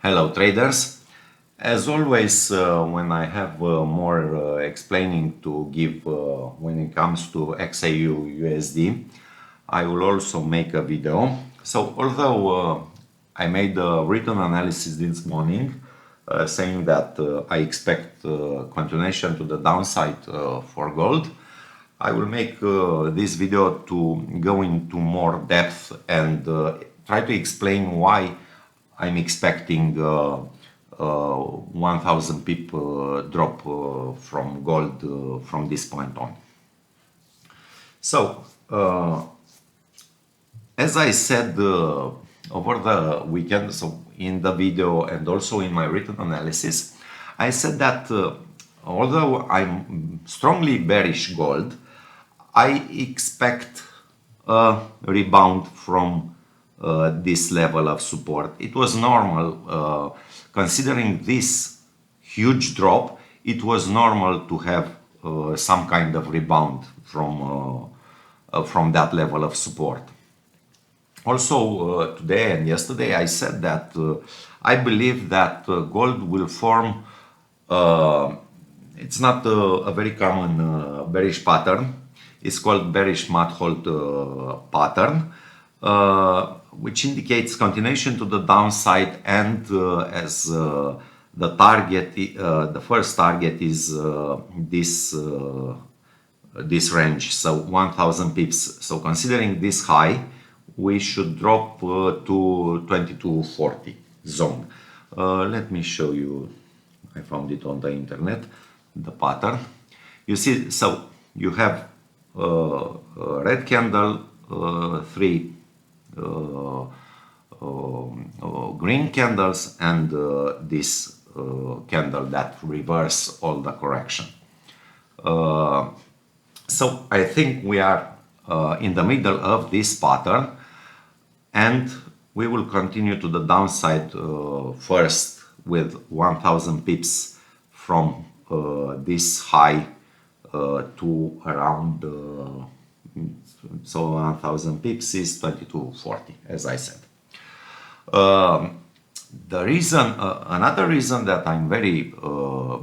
Hello traders. As always, when I have more explaining to give when it comes to XauUsd, I will also make a video. So although I made a written analysis this morning saying that I expect continuation to the downside for gold, I will make this video to go into more depth and try to explain why I'm expecting 1000 pip drop from gold from this point on. So, as I said over the weekend, so in the video and also in my written analysis, I said that although I'm strongly bearish gold, I expect a rebound from this level of support. It was normal, considering this huge drop, it was normal to have some kind of rebound from that level of support. Also, today and yesterday I said that I believe that gold will form, it's not a very common bearish pattern. It's called bearish mat-halt pattern, which indicates continuation to the downside, and as the target, the first target is this range, so 1000 pips. So considering this high, we should drop to 2240 zone. Let me show you. I found it on the internet, the pattern. You see, so you have red candle, three green candles, and this candle that reverse all the correction. So I think we are in the middle of this pattern, and we will continue to the downside first with 1000 pips from this high to around so 1000 pips is 2240, as I said. The reason, another reason that I'm very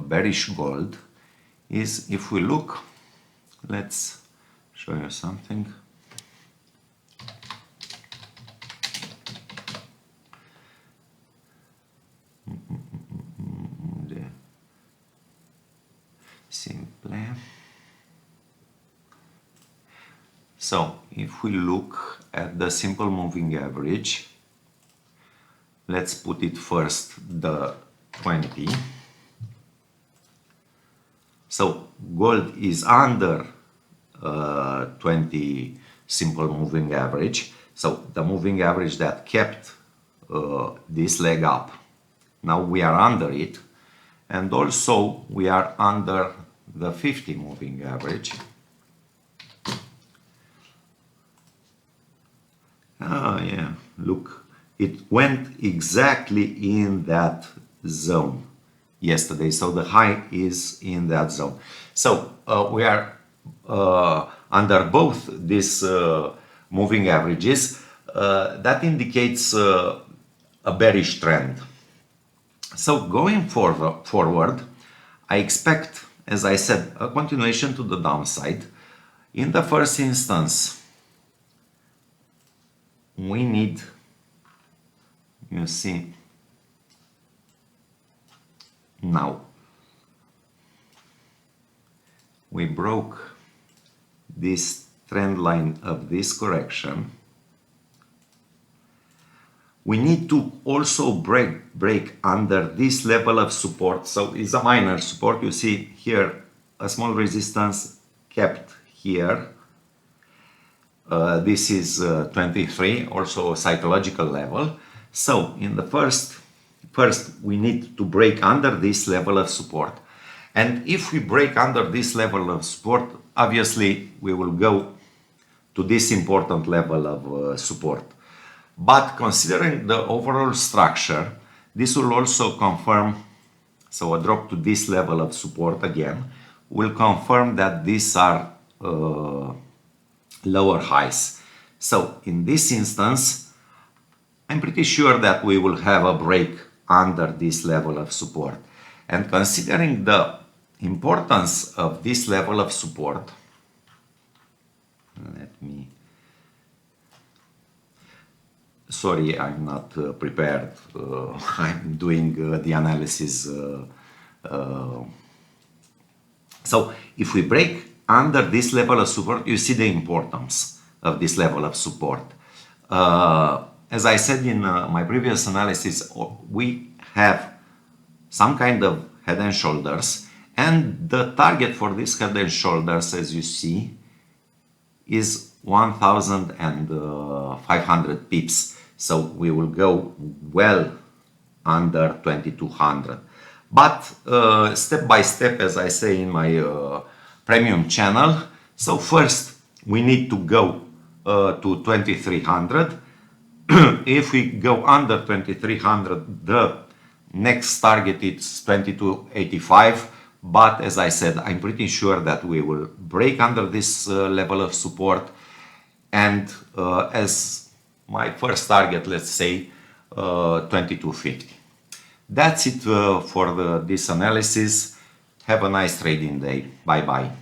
bearish gold is if we look, let's show you something. Simple. So if we look at the simple moving average, let's put it first, the 20. So gold is under 20 simple moving average. So the moving average that kept this leg up, now we are under it, and also we are under the 50 moving average. Ah, yeah, look, it went exactly in that zone yesterday. So the high is in that zone. So we are under both these moving averages. That indicates a bearish trend. So going forward, I expect, as I said, a continuation to the downside. In the first instance, we need, you see, now we broke this trend line of this correction. We need to also break under this level of support. So it's a minor support. You see here a small resistance kept here. This is 23, also a psychological level. So in the first we need to break under this level of support. And if we break under this level of support, obviously we will go to this important level of support. But considering the overall structure, this will also confirm, so a drop to this level of support again will confirm that these are lower highs. So in this instance, I'm pretty sure that we will have a break under this level of support. And considering the importance of this level of support, let me, sorry, I'm not prepared. I'm doing the analysis. So if we break under this level of support, you see the importance of this level of support. As I said in my previous analysis, we have some kind of head and shoulders, and the target for this head and shoulders, as you see, is 1,500 pips. So we will go well under 2,200. But step by step, as I say in my premium channel, so first we need to go to 2,300. If we go under 2,300, the next target is 2,285. But as I said, I'm pretty sure that we will break under this level of support. And as my first target, let's say 2,250. That's it for this analysis. Have a nice trading day. Bye bye.